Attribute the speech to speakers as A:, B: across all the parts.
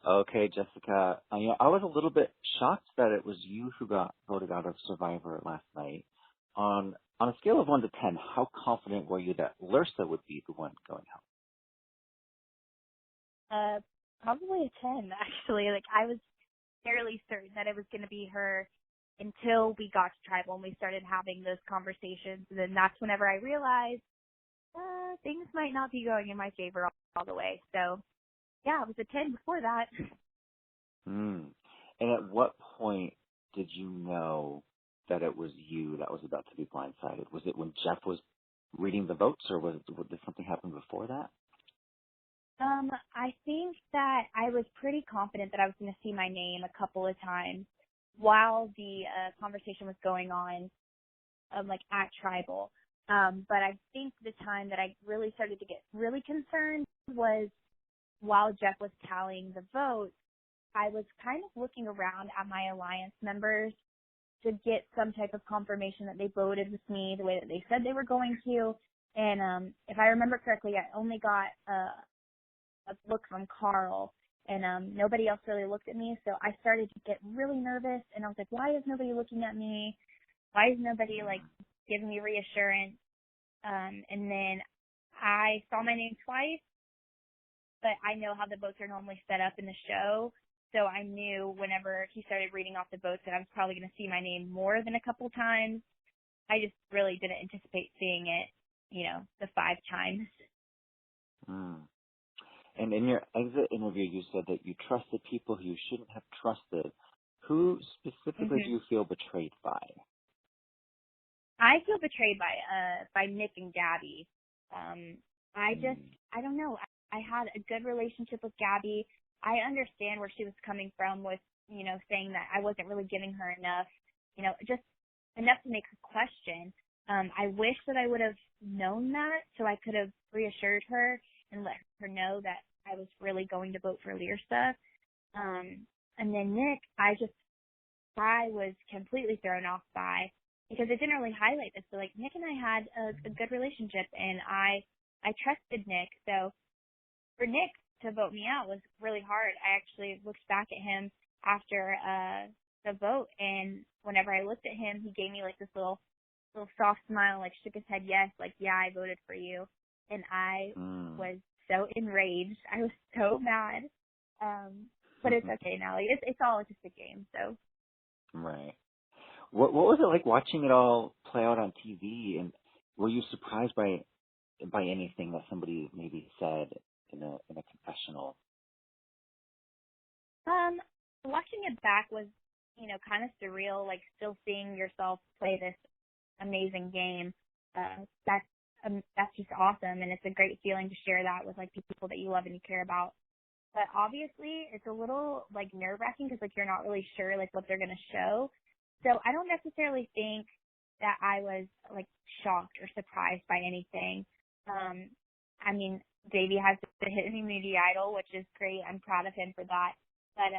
A: Okay, Jessica. I was a little bit shocked that it was you who got voted out of Survivor last night. On a scale of 1 to 10, how confident were you that Lursa would be the one going
B: Probably a 10, actually. Like, I was fairly certain that it was going to be her until we got to Tribal and we started having those conversations. And then that's whenever I realized things might not be going in my favor all the way. So, yeah, it was a 10 before that.
A: out? And at what point did you know that it was you that was about to be blindsided? Was it when Jeff was reading the votes, or did something happen before that?
B: I think that I was pretty confident that I was going to see my name a couple of times while the conversation was going on, like at Tribal. But I think the time that I really started to get really concerned was while Jeff was tallying the votes. I was kind of looking around at my alliance members to get some type of confirmation that they voted with me the way that they said they were going to. And if I remember correctly, I only got a look from Carl, and nobody else really looked at me. So I started to get really nervous, and I was like, why is nobody looking at me? Why is nobody, like, giving me reassurance? And then I saw my name twice, but I know how the votes are normally set up in the show. So I knew whenever he started reading off the votes that I was probably going to see my name more than a couple times. I just really didn't anticipate seeing it, the 5 times.
A: And in your exit interview, you said that you trusted people who you shouldn't have trusted. Who specifically do you feel betrayed by?
B: I feel betrayed by Nick and Gabby. I don't know. I had a good relationship with Gabby. I understand where she was coming from with, saying that I wasn't really giving her enough, just enough to make her question. I wish that I would have known that so I could have reassured her and let her know that I was really going to vote for Lursa. And then Nick, I was completely thrown off by, because it didn't really highlight this. So, like, Nick and I had a good relationship, and I trusted Nick. So for Nick to vote me out was really hard. I actually looked back at him after the vote, and whenever I looked at him, he gave me like this little soft smile, like shook his head yes, like, yeah, I voted for you. And I was so enraged. I was so mad. But it's okay now. Like, it's all just a game. So.
A: Right. What was it like watching it all play out on TV? And were you surprised by anything that somebody maybe said in a confessional?
B: Watching it back was, kind of surreal. Like, still seeing yourself play this amazing game. That's just awesome, and it's a great feeling to share that with like people that you love and you care about. But obviously, it's a little like nerve-wracking because like you're not really sure like what they're gonna show. So I don't necessarily think that I was like shocked or surprised by anything. I mean, Davey has the hidden immunity idol, which is great. I'm proud of him for that. But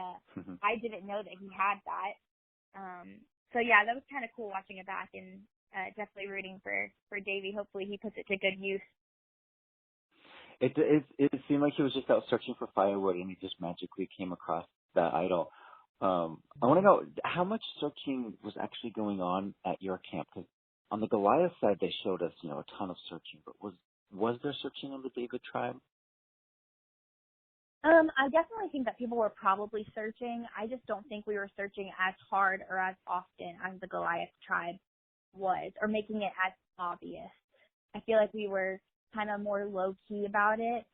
B: I didn't know that he had that. So yeah, that was kind of cool watching it back, and definitely rooting for Davey. Hopefully he puts it to good use.
A: It seemed like he was just out searching for firewood, and he just magically came across that idol. I want to know how much searching was actually going on at your camp, because on the Goliath side they showed us, a ton of searching, but was there searching on the David tribe?
B: I definitely think that people were probably searching. I just don't think we were searching as hard or as often as the Goliath tribe was, or making it as obvious. I feel like we were kind of more low-key about it,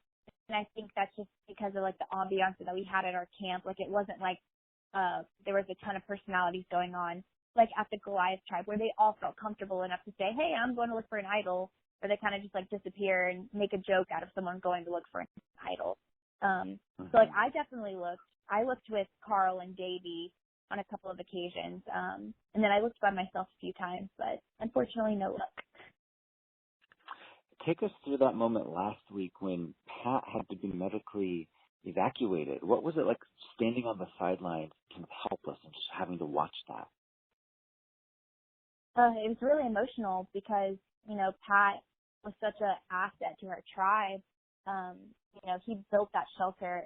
B: and I think that's just because of, like, the ambiance that we had at our camp. Like, it wasn't like there was a ton of personalities going on, like at the Goliath tribe, where they all felt comfortable enough to say, hey, I'm going to look for an idol, or they kind of just, like, disappear and make a joke out of someone going to look for an idol. So, like, I definitely looked. I looked with Carl and Davey on a couple of occasions, and then I looked by myself a few times, but unfortunately no luck.
A: Take us through that moment last week when Pat had to be medically evacuated. What was it like standing on the sidelines, kind of helpless, and just having to watch that?
B: It was really emotional because, Pat was such an asset to our tribe. He built that shelter.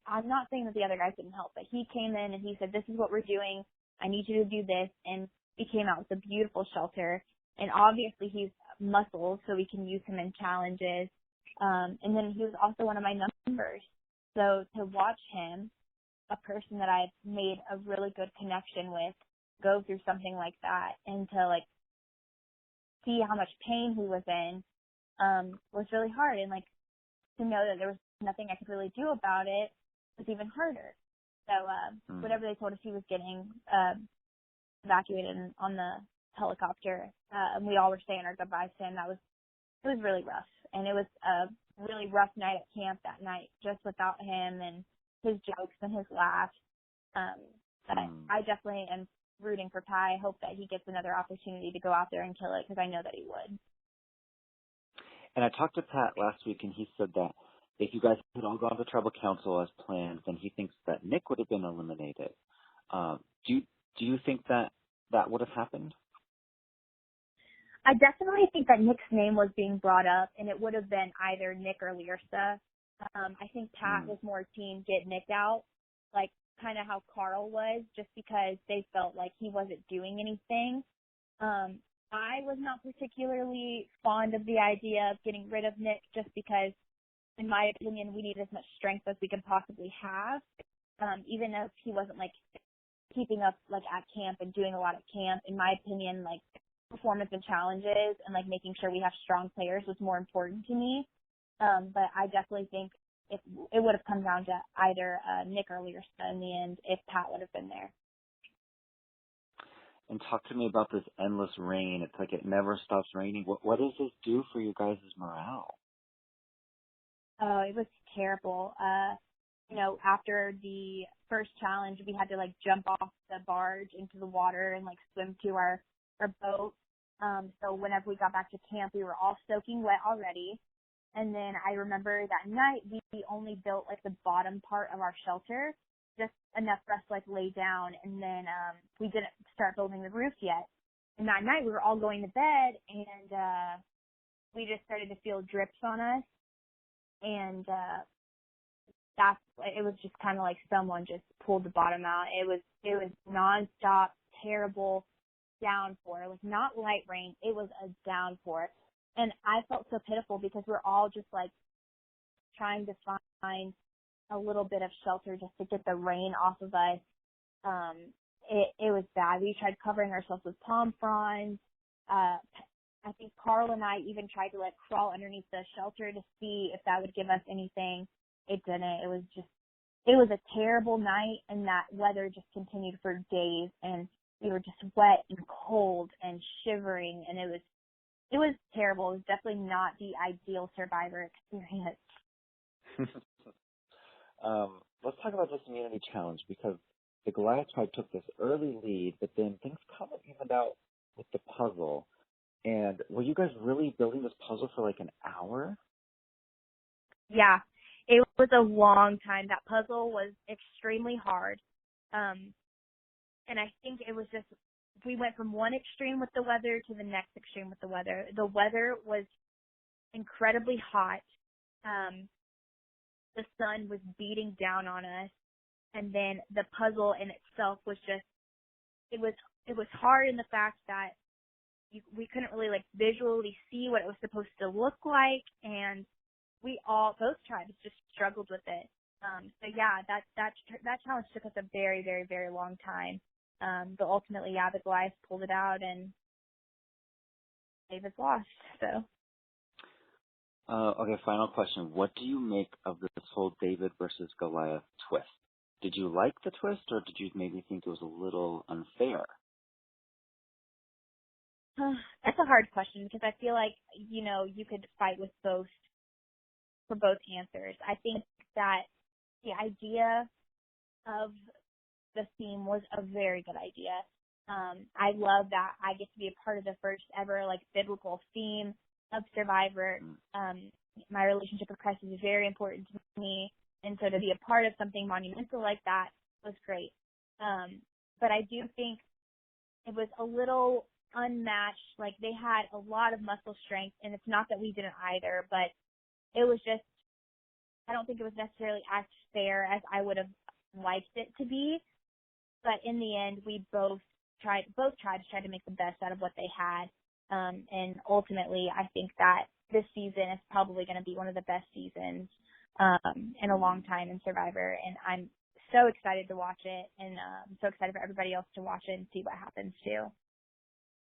B: I'm not saying that the other guys didn't help, but he came in and he said, this is what we're doing. I need you to do this. And he came out with a beautiful shelter. And obviously he's muscled, so we can use him in challenges. And then he was also one of my members. So to watch him, a person that I've made a really good connection with, go through something like that, and to like see how much pain he was in, was really hard. And like to know that there was nothing I could really do about it was even harder. So whatever they told us he was getting evacuated on the helicopter, and we all were saying our goodbyes to him. It was really rough, and it was a really rough night at camp that night, just without him and his jokes and his laughs. But I definitely am rooting for Ty. I hope that he gets another opportunity to go out there and kill it, because I know that he would.
A: And I talked to Pat last week, and he said that if you guys had all gone to tribal council as planned, then he thinks that Nick would have been eliminated. Do you think that would have happened?
B: I definitely think that Nick's name was being brought up, and it would have been either Nick or Lyrsa. I think Pat was more team get Nick out, like kind of how Carl was, just because they felt like he wasn't doing anything. I was not particularly fond of the idea of getting rid of Nick, just because, in my opinion, we need as much strength as we can possibly have. Even if he wasn't like keeping up like at camp and doing a lot at camp, in my opinion, like performance and challenges and like making sure we have strong players was more important to me. But I definitely think it would have come down to either Nick or Lyrsa in the end if Pat would have been there.
A: And talk to me about this endless rain. It's like it never stops raining. What does this do for you guys' morale?
B: Oh, it was terrible. After the first challenge, we had to like jump off the barge into the water and like swim to our boat. So whenever we got back to camp, we were all soaking wet already. And then I remember that night we only built like the bottom part of our shelter, just enough for us to like lay down. And then we didn't start building the roof yet. And that night we were all going to bed, and we just started to feel drips on us. And it was just kind of like someone just pulled the bottom out. It was nonstop, terrible downpour. It was not light rain. It was a downpour. And I felt so pitiful because we're all just like trying to find a little bit of shelter just to get the rain off of us. It was bad. We tried covering ourselves with palm fronds. I think Carl and I even tried to like crawl underneath the shelter to see if that would give us anything. It didn't. It was a terrible night, and that weather just continued for days, and we were just wet and cold and shivering, and it was terrible. It was definitely not the ideal Survivor experience.
A: Let's talk about this immunity challenge, because the Goliath tribe took this early lead, but then things kind of evened out with the puzzle. And were you guys really building this puzzle for like an hour?
B: Yeah, it was a long time. That puzzle was extremely hard. And I think it was just, we went from one extreme with the weather to the next extreme with the weather. The weather was incredibly hot. The sun was beating down on us. And then the puzzle in itself was just, it was hard in the fact that we couldn't really like visually see what it was supposed to look like. And both tribes just struggled with it. So yeah, that challenge took us a very, very, very long time. But ultimately, yeah, the Goliath pulled it out and David's lost. So.
A: Okay, final question. What do you make of this whole David versus Goliath twist? Did you like the twist, or did you maybe think it was a little unfair?
B: That's a hard question, because I feel like, you could fight with both for both answers. I think that the idea of the theme was a very good idea. I love that I get to be a part of the first ever like biblical theme of Survivor. My relationship with Christ is very important to me, and so to be a part of something monumental like that was great. But I do think it was a little unmatched. Like, they had a lot of muscle strength, and it's not that we didn't either, but it was just don't think it was necessarily as fair as I would have liked it to be. But in the end, we both tribes tried to make the best out of what they had. And ultimately, I think that this season is probably going to be one of the best seasons in a long time in Survivor. And I'm so excited to watch it, and I'm so excited for everybody else to watch it and see what happens too.